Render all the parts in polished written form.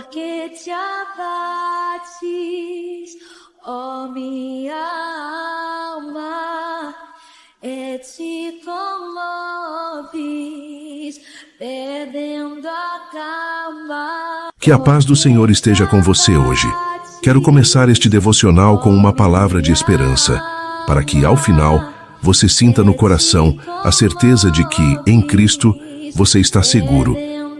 porque te abates, ó minha alma, e te comoves, perdendo a calma. Que a paz do Senhor esteja com você hoje. Quero começar este devocional com uma palavra de esperança, para que, ao final, você sinta no coração a certeza de que, em Cristo, você está seguro,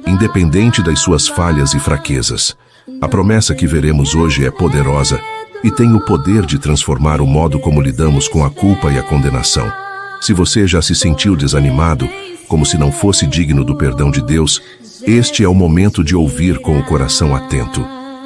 independente das suas falhas e fraquezas. A promessa que veremos hoje é poderosa e tem o poder de transformar o modo como lidamos com a culpa e a condenação. Se você já se sentiu desanimado, como se não fosse digno do perdão de Deus, este é o momento de ouvir com o coração atento.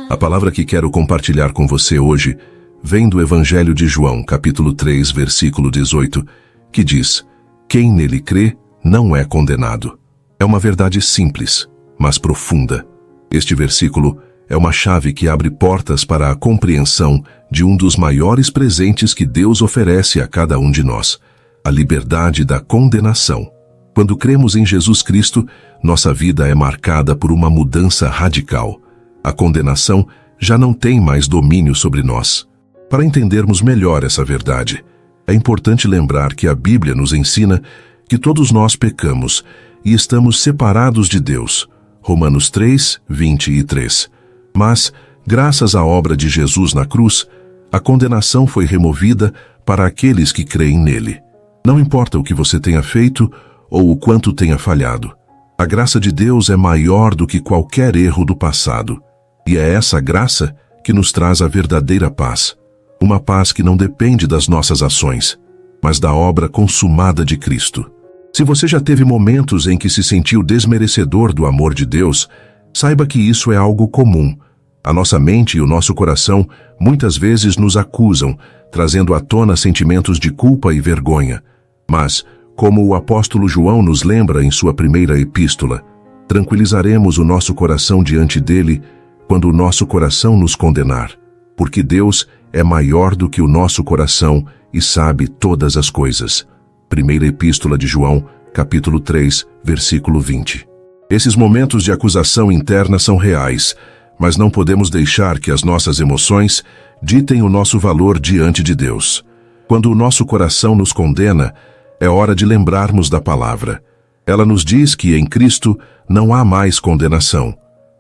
A palavra que quero compartilhar com você hoje vem do Evangelho de João, capítulo 3, versículo 18, que diz: quem nele crê não é condenado. É uma verdade simples, mas profunda. Este versículo é uma chave que abre portas para a compreensão de um dos maiores presentes que Deus oferece a cada um de nós: a liberdade da condenação. Quando cremos em Jesus Cristo, nossa vida é marcada por uma mudança radical. A condenação já não tem mais domínio sobre nós. Para entendermos melhor essa verdade, é importante lembrar que a Bíblia nos ensina que todos nós pecamos e estamos separados de Deus. Romanos 3, 23. Mas, graças à obra de Jesus na cruz, a condenação foi removida para aqueles que creem nele. Não importa o que você tenha feito ou o quanto tenha falhado. A graça de Deus é maior do que qualquer erro do passado. E é essa graça que nos traz a verdadeira paz. Uma paz que não depende das nossas ações, mas da obra consumada de Cristo. Se você já teve momentos em que se sentiu desmerecedor do amor de Deus, saiba que isso é algo comum. A nossa mente e o nosso coração muitas vezes nos acusam, trazendo à tona sentimentos de culpa e vergonha. Mas, como o apóstolo João nos lembra em sua primeira epístola, tranquilizaremos o nosso coração diante dele quando o nosso coração nos condenar, porque Deus é maior do que o nosso coração e sabe todas as coisas. Primeira Epístola de João, capítulo 3, versículo 20. Esses momentos de acusação interna são reais, mas não podemos deixar que as nossas emoções ditem o nosso valor diante de Deus. Quando o nosso coração nos condena, é hora de lembrarmos da palavra. Ela nos diz que em Cristo não há mais condenação.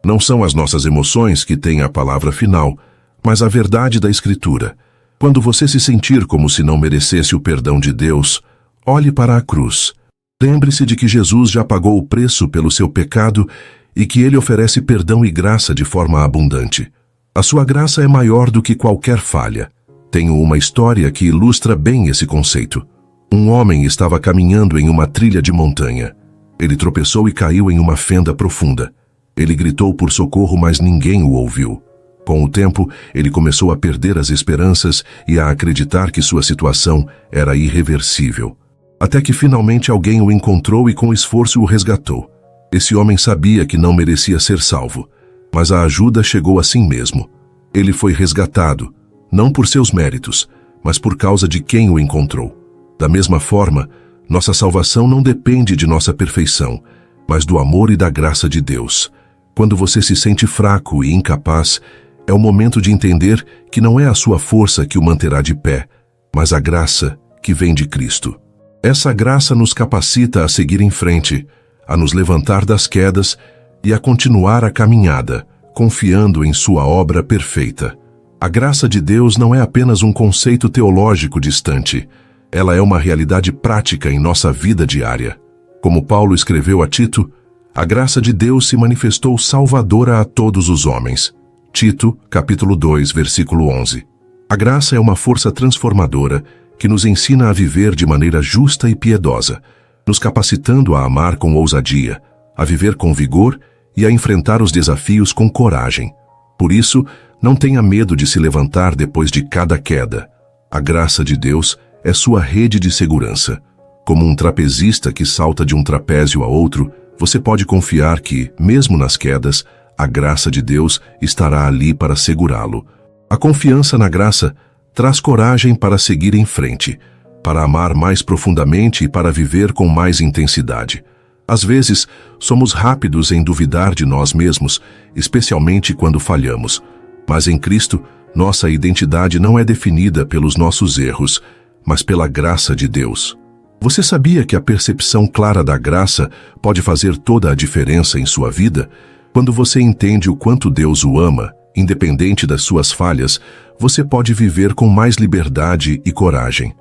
Não são as nossas emoções que têm a palavra final, mas a verdade da Escritura. Quando você se sentir como se não merecesse o perdão de Deus, olhe para a cruz. Lembre-se de que Jesus já pagou o preço pelo seu pecado e que Ele oferece perdão e graça de forma abundante. A sua graça é maior do que qualquer falha. Tenho uma história que ilustra bem esse conceito. Um homem estava caminhando em uma trilha de montanha. Ele tropeçou e caiu em uma fenda profunda. Ele gritou por socorro, mas ninguém o ouviu. Com o tempo, ele começou a perder as esperanças e a acreditar que sua situação era irreversível. Até que finalmente alguém o encontrou e com esforço o resgatou. Esse homem sabia que não merecia ser salvo, mas a ajuda chegou assim mesmo. Ele foi resgatado, não por seus méritos, mas por causa de quem o encontrou. Da mesma forma, nossa salvação não depende de nossa perfeição, mas do amor e da graça de Deus. Quando você se sente fraco e incapaz, é o momento de entender que não é a sua força que o manterá de pé, mas a graça que vem de Cristo. Essa graça nos capacita a seguir em frente, a nos levantar das quedas e a continuar a caminhada, confiando em sua obra perfeita. A graça de Deus não é apenas um conceito teológico distante, ela é uma realidade prática em nossa vida diária. Como Paulo escreveu a Tito, a graça de Deus se manifestou salvadora a todos os homens. Tito, capítulo 2, versículo 11. A graça é uma força transformadora que nos ensina a viver de maneira justa e piedosa, nos capacitando a amar com ousadia, a viver com vigor e a enfrentar os desafios com coragem. Por isso, não tenha medo de se levantar depois de cada queda. A graça de Deus é sua rede de segurança. Como um trapezista que salta de um trapézio a outro, você pode confiar que, mesmo nas quedas, a graça de Deus estará ali para segurá-lo. A confiança na graça traz coragem para seguir em frente, para amar mais profundamente e para viver com mais intensidade. Às vezes, somos rápidos em duvidar de nós mesmos, especialmente quando falhamos. Mas em Cristo, nossa identidade não é definida pelos nossos erros, mas pela graça de Deus. Você sabia que a percepção clara da graça pode fazer toda a diferença em sua vida? Quando você entende o quanto Deus o ama, independente das suas falhas, você pode viver com mais liberdade e coragem.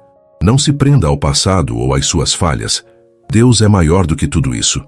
Não se prenda ao passado ou às suas falhas. Deus é maior do que tudo isso.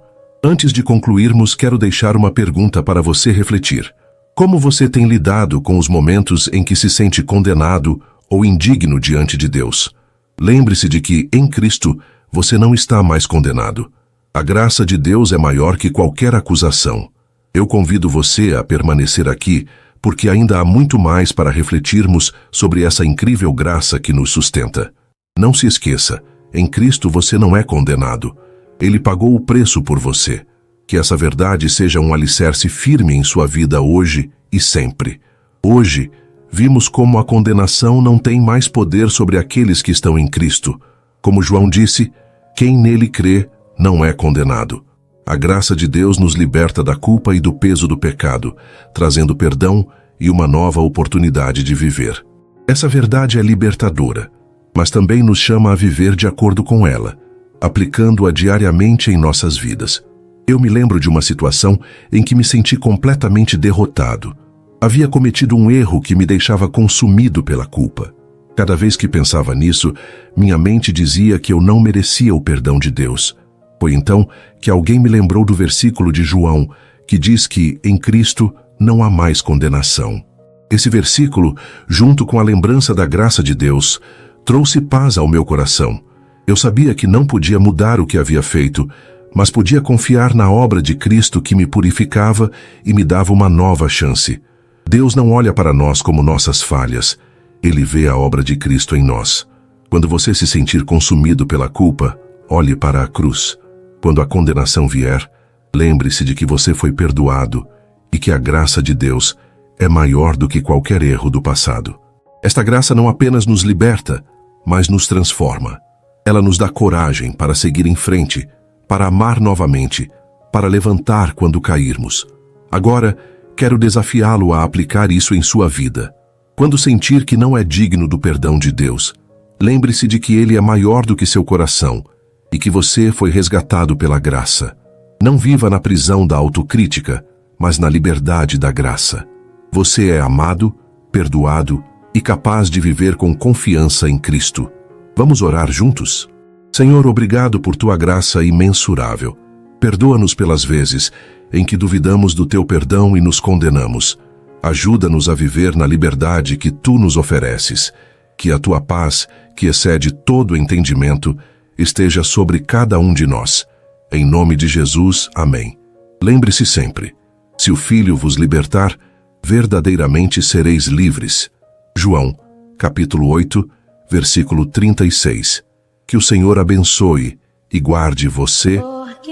Antes de concluirmos, quero deixar uma pergunta para você refletir. Como você tem lidado com os momentos em que se sente condenado ou indigno diante de Deus? Lembre-se de que, em Cristo, você não está mais condenado. A graça de Deus é maior que qualquer acusação. Eu convido você a permanecer aqui, porque ainda há muito mais para refletirmos sobre essa incrível graça que nos sustenta. Não se esqueça, em Cristo você não é condenado. Ele pagou o preço por você. Que essa verdade seja um alicerce firme em sua vida hoje e sempre. Hoje, vimos como a condenação não tem mais poder sobre aqueles que estão em Cristo. Como João disse, quem nele crê não é condenado. A graça de Deus nos liberta da culpa e do peso do pecado, trazendo perdão e uma nova oportunidade de viver. Essa verdade é libertadora, mas também nos chama a viver de acordo com ela, aplicando-a diariamente em nossas vidas. Eu me lembro de uma situação em que me senti completamente derrotado. Havia cometido um erro que me deixava consumido pela culpa. Cada vez que pensava nisso, minha mente dizia que eu não merecia o perdão de Deus. Foi então que alguém me lembrou do versículo de João, que diz que, em Cristo, não há mais condenação. Esse versículo, junto com a lembrança da graça de Deus, trouxe paz ao meu coração. Eu sabia que não podia mudar o que havia feito, mas podia confiar na obra de Cristo que me purificava e me dava uma nova chance. Deus não olha para nós como nossas falhas. Ele vê a obra de Cristo em nós. Quando você se sentir consumido pela culpa, olhe para a cruz. Quando a condenação vier, lembre-se de que você foi perdoado e que a graça de Deus é maior do que qualquer erro do passado. Esta graça não apenas nos liberta, mas nos transforma. Ela nos dá coragem para seguir em frente, para amar novamente, para levantar quando cairmos. Agora, quero desafiá-lo a aplicar isso em sua vida. Quando sentir que não é digno do perdão de Deus, lembre-se de que Ele é maior do que seu coração e que você foi resgatado pela graça. Não viva na prisão da autocrítica, mas na liberdade da graça. Você é amado, perdoado e capaz de viver com confiança em Cristo. Vamos orar juntos? Senhor, obrigado por tua graça imensurável. Perdoa-nos pelas vezes em que duvidamos do teu perdão e nos condenamos. Ajuda-nos a viver na liberdade que tu nos ofereces. Que a tua paz, que excede todo entendimento, esteja sobre cada um de nós. Em nome de Jesus, amém. Lembre-se sempre, se o Filho vos libertar, verdadeiramente sereis livres. João, capítulo 8, versículo 36. Que o Senhor abençoe e guarde você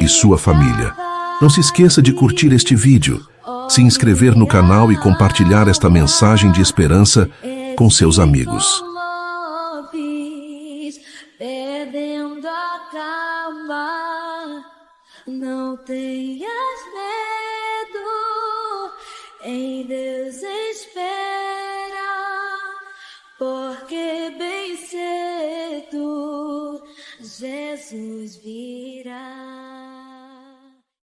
e sua família. Não se esqueça de curtir este vídeo, se inscrever no canal e compartilhar esta mensagem de esperança com seus amigos. Perdendo a calma, não tenhas medo, em Deus espera, porque bem cedo Jesus virá.